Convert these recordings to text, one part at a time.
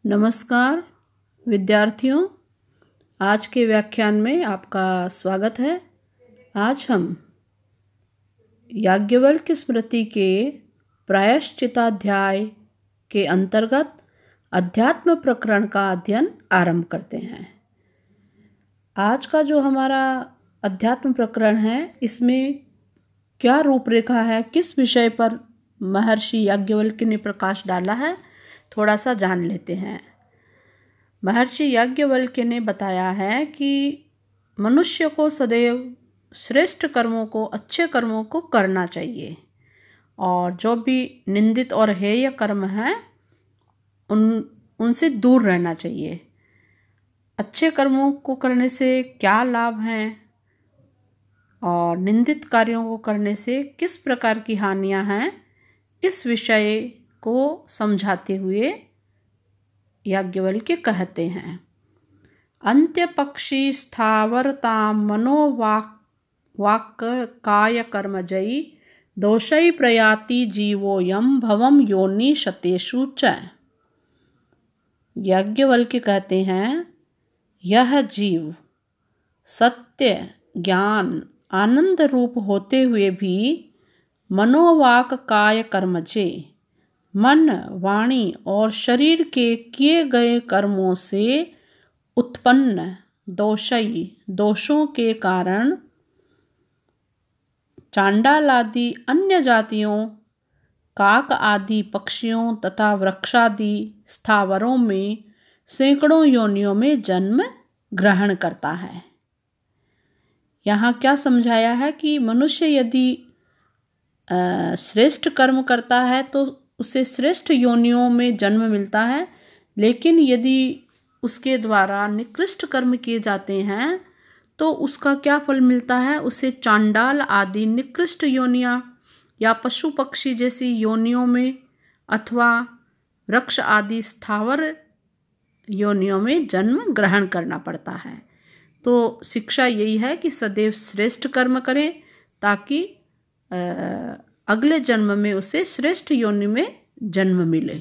नमस्कार विद्यार्थियों, आज के व्याख्यान में आपका स्वागत है। आज हम याज्ञवल्क्य स्मृति के प्रायश्चिताध्याय के अंतर्गत अध्यात्म प्रकरण का अध्ययन आरंभ करते हैं। आज का जो हमारा अध्यात्म प्रकरण है, इसमें क्या रूपरेखा है, किस विषय पर महर्षि याज्ञवल्क्य ने प्रकाश डाला है, थोड़ा सा जान लेते हैं। महर्षि याज्ञवल्क्य ने बताया है कि मनुष्य को सदैव श्रेष्ठ कर्मों को, अच्छे कर्मों को करना चाहिए और जो भी निंदित और हेय कर्म हैं उनसे दूर रहना चाहिए। अच्छे कर्मों को करने से क्या लाभ हैं और निंदित कार्यों को करने से किस प्रकार की हानियां हैं, इस विषय को समझाते हुए याज्ञवल्क्य कहते हैं, अंत्य पक्षी स्थावरताम मनोवाक् काय कर्मजयी दोषै प्रयाति जीवोयम भवम योनि शतेषु च। याज्ञवल्क्य कहते हैं, यह जीव सत्य, ज्ञान, आनंद रूप होते हुए भी मनोवाक काय कर्मजे, मन, वाणी और शरीर के किए गए कर्मों से उत्पन्न दोषों के कारण चांडाल आदि अन्य जातियों, काक आदि पक्षियों तथा वृक्षादि स्थावरों में सैकड़ों योनियों में जन्म ग्रहण करता है। यहाँ क्या समझाया है कि मनुष्य यदि श्रेष्ठ कर्म करता है तो उसे श्रेष्ठ योनियों में जन्म मिलता है, लेकिन यदि उसके द्वारा निकृष्ट कर्म किए जाते हैं तो उसका क्या फल मिलता है, उसे चांडाल आदि निकृष्ट योनियां या पशु पक्षी जैसी योनियों में अथवा वृक्ष आदि स्थावर योनियों में जन्म ग्रहण करना पड़ता है। तो शिक्षा यही है कि सदैव श्रेष्ठ कर्म करें ताकि अगले जन्म में उसे श्रेष्ठ योनि में जन्म मिले।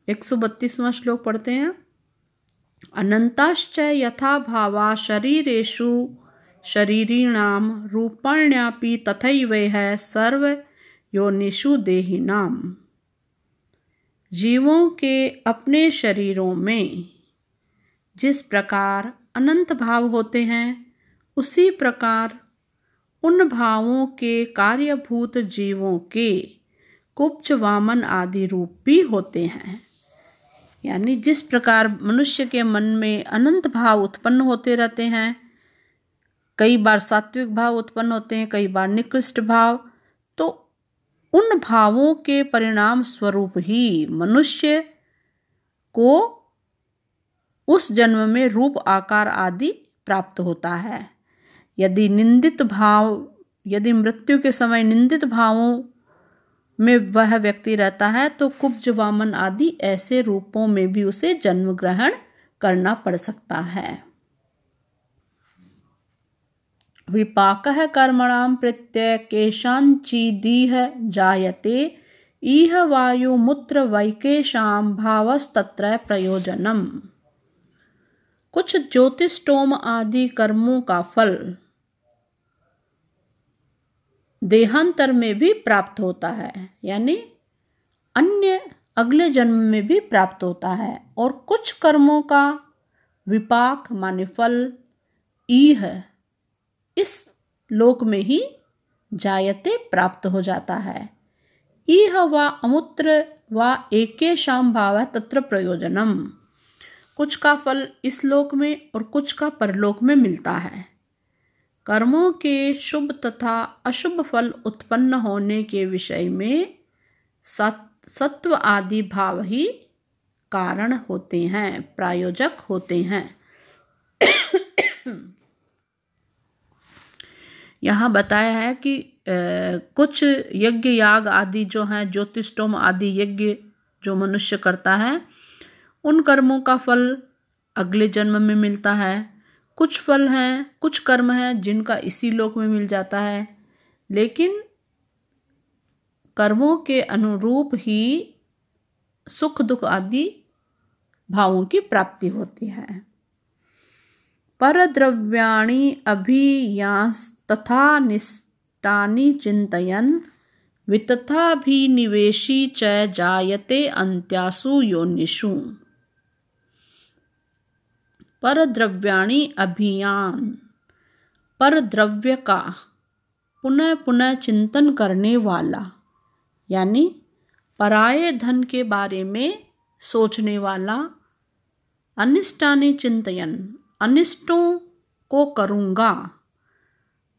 132वां श्लोक पढ़ते हैं, अनंताश्च यथा भावा शरीरेषु शरीरिणाम रूपाण्यापि तथैवैह सर्व योनिषु देहिनाम। जीवों के अपने शरीरों में जिस प्रकार अनंत भाव होते हैं, उसी प्रकार उन भावों के कार्यभूत जीवों के कुब्ज, वामन आदि रूप भी होते हैं। यानी जिस प्रकार मनुष्य के मन में अनंत भाव उत्पन्न होते रहते हैं, कई बार सात्विक भाव उत्पन्न होते हैं, कई बार निकृष्ट भाव, तो उन भावों के परिणाम स्वरूप ही मनुष्य को उस जन्म में रूप, आकार आदि प्राप्त होता है। यदि मृत्यु के समय निंदित भावों में वह व्यक्ति रहता है तो कुब्ज, वामन आदि ऐसे रूपों में भी उसे जन्म ग्रहण करना पड़ सकता है। विपाकः कर्मणां प्रत्यय केषाञ्चिदीह जायते इह वायु मूत्र वैकेशां भावस्तत्र प्रयोजनम्। कुछ ज्योतिष्टोम आदि कर्मों का फल देहांतर में भी प्राप्त होता है, यानी अन्य अगले जन्म में भी प्राप्त होता है, और कुछ कर्मों का विपाक माने फल ईह इस लोक में ही जायते प्राप्त हो जाता है। ईह व अमूत्र व एकेषां भावः तत्र प्रयोजनम। कुछ का फल इस लोक में और कुछ का परलोक में मिलता है। कर्मों के शुभ तथा अशुभ फल उत्पन्न होने के विषय में सत्व आदि भाव ही कारण होते हैं, प्रायोजक होते हैं। यहाँ बताया है कि कुछ यज्ञ याग आदि जो हैं, ज्योतिष्टोम आदि यज्ञ जो मनुष्य करता है, उन कर्मों का फल अगले जन्म में मिलता है। कुछ फल हैं, कुछ कर्म हैं जिनका इसी लोक में मिल जाता है, लेकिन कर्मों के अनुरूप ही सुख दुख आदि भावों की प्राप्ति होती है। परद्रव्याणि अभियांस्तथा निष्टानि चिन्तयन् वितथाभिनिवेशी च जायते अन्त्यासु योनिषु। परद्रव्याणि अभियान, पर द्रव्य का पुनः पुनः चिंतन करने वाला, यानी पराये धन के बारे में सोचने वाला। अनिष्टानि चिंतयन, अनिष्टों को करूँगा,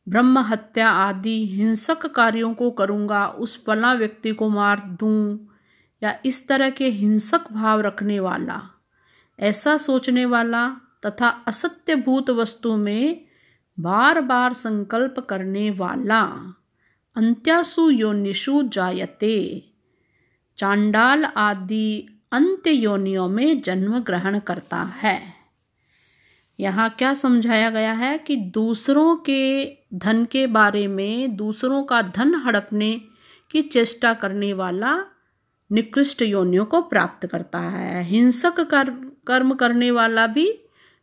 ब्रह्म हत्या आदि हिंसक कार्यों को करूँगा, उस फला व्यक्ति को मार दूँ, या इस तरह के हिंसक भाव रखने वाला, ऐसा सोचने वाला तथा असत्यभूत वस्तु में बार बार संकल्प करने वाला अंत्यासु योनिषु जायते, चांडाल आदि अंत्य योनियों में जन्म ग्रहण करता है। यहाँ क्या समझाया गया है कि दूसरों के धन के बारे में, दूसरों का धन हड़पने की चेष्टा करने वाला निकृष्ट योनियों को प्राप्त करता है। हिंसक कर्म करने वाला भी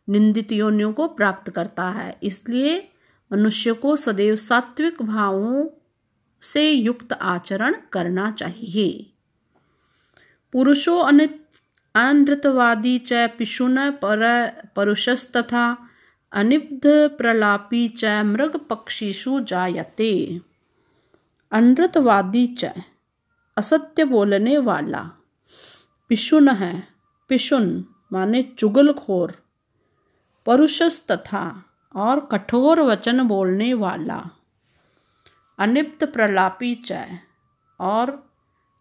निंदित योनियों को प्राप्त करता है। इसलिए मनुष्य को सदैव सात्विक भावों से युक्त आचरण करना चाहिए। पुरुषो अनृतवादी च पिशुन परुषस्तथा अनिब्ध प्रलापी च मृग पक्षीषु जायते। अनृतवादी च असत्य बोलने वाला, पिशुन है, पिशुन माने चुगलखोर, परुषस तथा और कठोर वचन बोलने वाला, अनिब्ध प्रलापी च और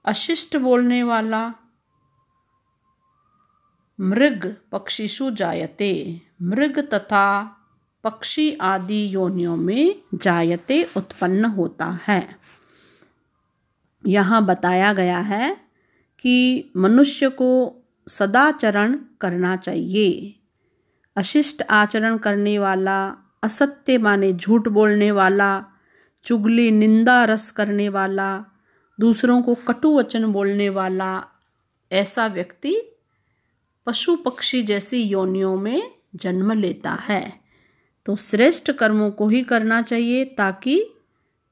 अशिष्ट बोलने वाला, मृग पक्षीषु जायते, मृग तथा पक्षी आदि योनियों में जायते उत्पन्न होता है। यहाँ बताया गया है कि मनुष्य को सदाचरण करना चाहिए। अशिष्ट आचरण करने वाला, असत्य माने झूठ बोलने वाला, चुगली निंदा रस करने वाला, दूसरों को कटु वचन बोलने वाला, ऐसा व्यक्ति पशु पक्षी जैसी योनियों में जन्म लेता है। तो श्रेष्ठ कर्मों को ही करना चाहिए ताकि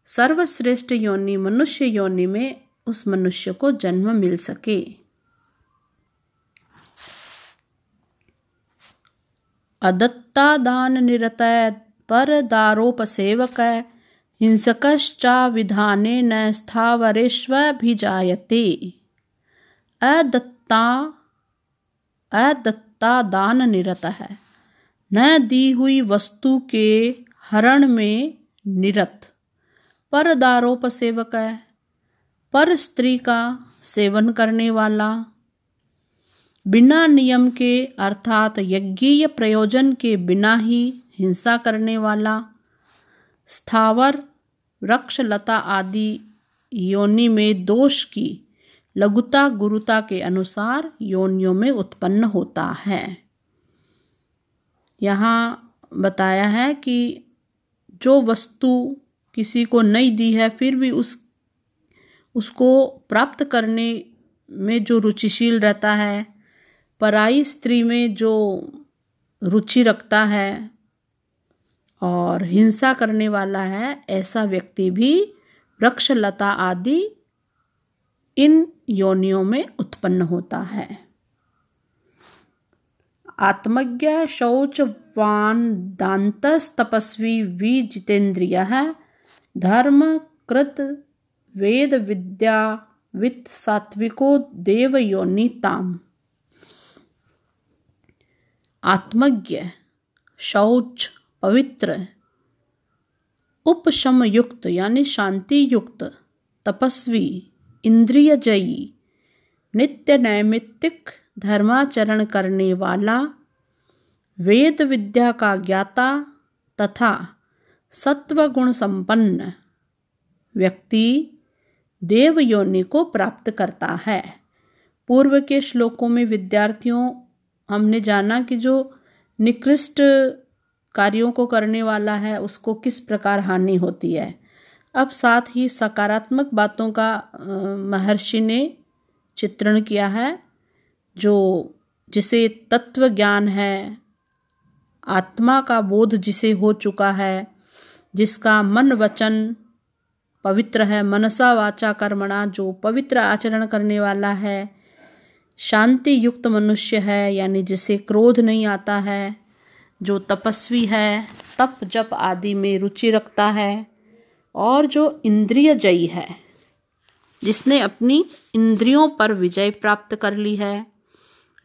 सर्वश्रेष्ठ योनि मनुष्य योनि में उस मनुष्य को जन्म मिल सके। अदत्ता दान निरतय पर दारोपसेवक हिंसकश्चा विधाने न स्थावरेष्वभिजायते। अदत्ता दान निरत है, न दी हुई वस्तु के हरण में निरत। पर दारोपसेवक है, पर स्त्री का सेवन करने वाला, बिना नियम के अर्थात यज्ञीय प्रयोजन के बिना ही हिंसा करने वाला, स्थावर वृक्ष लता आदि योनि में दोष की लघुता गुरुता के अनुसार योनियों में उत्पन्न होता है। यहाँ बताया है कि जो वस्तु किसी को नहीं दी है फिर भी उसको प्राप्त करने में जो रुचिशील रहता है, पराई स्त्री में जो रुचि रखता है और हिंसा करने वाला है, ऐसा व्यक्ति भी वृक्ष लता आदि इन योनियों में उत्पन्न होता है। आत्मज्ञ शौचवान दान्तस्तपस्वी विजितेन्द्रियः धर्म कृत वेद विद्या वित्त सात्विको देव योनिताम। आत्मज्ञ, शौच, पवित्र, उपशम युक्त यानी शांति युक्त, तपस्वी, इंद्रिय जयी, नित्य नैमित्तिक धर्माचरण करने वाला, वेद विद्या का ज्ञाता तथा सत्व गुण संपन्न व्यक्ति देव योनि को प्राप्त करता है। पूर्व के श्लोकों में विद्यार्थियों हमने जाना कि जो निकृष्ट कार्यों को करने वाला है उसको किस प्रकार हानि होती है। अब साथ ही सकारात्मक बातों का महर्षि ने चित्रण किया है जो जिसे तत्व ज्ञान है, आत्मा का बोध जिसे हो चुका है, जिसका मन वचन पवित्र है, मनसा वाचा कर्मणा, जो पवित्र आचरण करने वाला है, शांति युक्त मनुष्य है, यानी जिसे क्रोध नहीं आता है, जो तपस्वी है, तप जप आदि में रुचि रखता है, और जो इंद्रिय जयी है, जिसने अपनी इंद्रियों पर विजय प्राप्त कर ली है,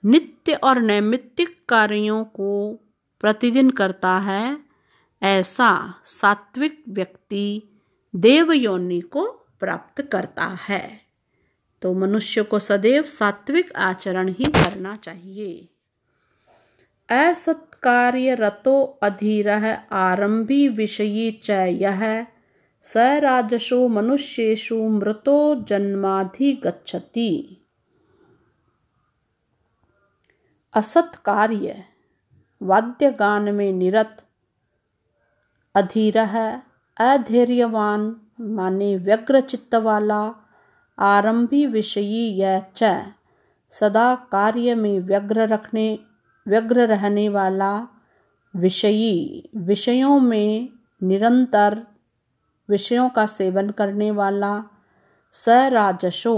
नित्य और नैमित्तिक कार्यों को प्रतिदिन करता है, ऐसा सात्विक व्यक्ति देव योनि को प्राप्त करता है। तो मनुष्य को सदैव सात्विक आचरण ही करना चाहिए। असत्कार्य रतो अधीरः आरंभी विषयी च यः स राजसो मनुष्येषु मृतो जन्माधिगच्छति। असत कार्य, वाद्य गान में निरत, अधीरः अधैर्यवान माने व्यग्र चित्त वाला, आरंभी विषयी यह च सदा कार्य में व्यग्र रहने वाला, विषयी विषयों में निरंतर विषयों का सेवन करने वाला, सराजसो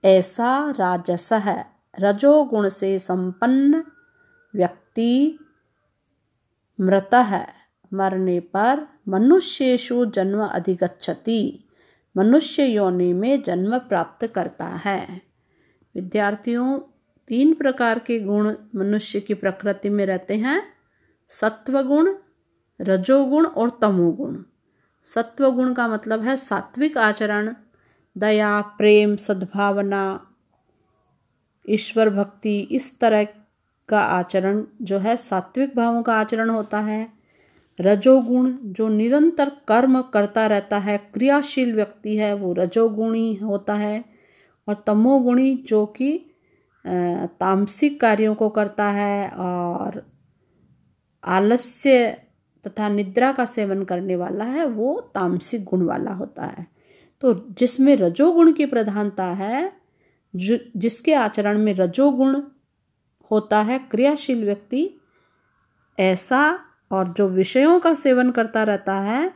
ऐसा राजसः रजोगुण से संपन्न व्यक्ति मृतः मरने पर मनुष्येषु जन्म अधिगच्छति, मनुष्य योनि में जन्म प्राप्त करता है। विद्यार्थियों, 3 प्रकार के गुण मनुष्य की प्रकृति में रहते हैं, सत्वगुण, रजोगुण और तमोगुण। सत्वगुण का मतलब है सात्विक आचरण, दया, प्रेम, सद्भावना, ईश्वर भक्ति, इस तरह का आचरण जो है सात्विक भावों का आचरण होता है। रजोगुण जो निरंतर कर्म करता रहता है, क्रियाशील व्यक्ति है, वो रजोगुणी होता है। और तमोगुणी जो कि तामसिक कार्यों को करता है और आलस्य तथा निद्रा का सेवन करने वाला है, वो तामसिक गुण वाला होता है। तो जिसमें रजोगुण की प्रधानता है, जिसके आचरण में रजोगुण होता है, क्रियाशील व्यक्ति ऐसा, और जो विषयों का सेवन करता रहता है,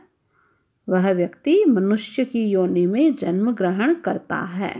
वह व्यक्ति मनुष्य की योनि में जन्म ग्रहण करता है।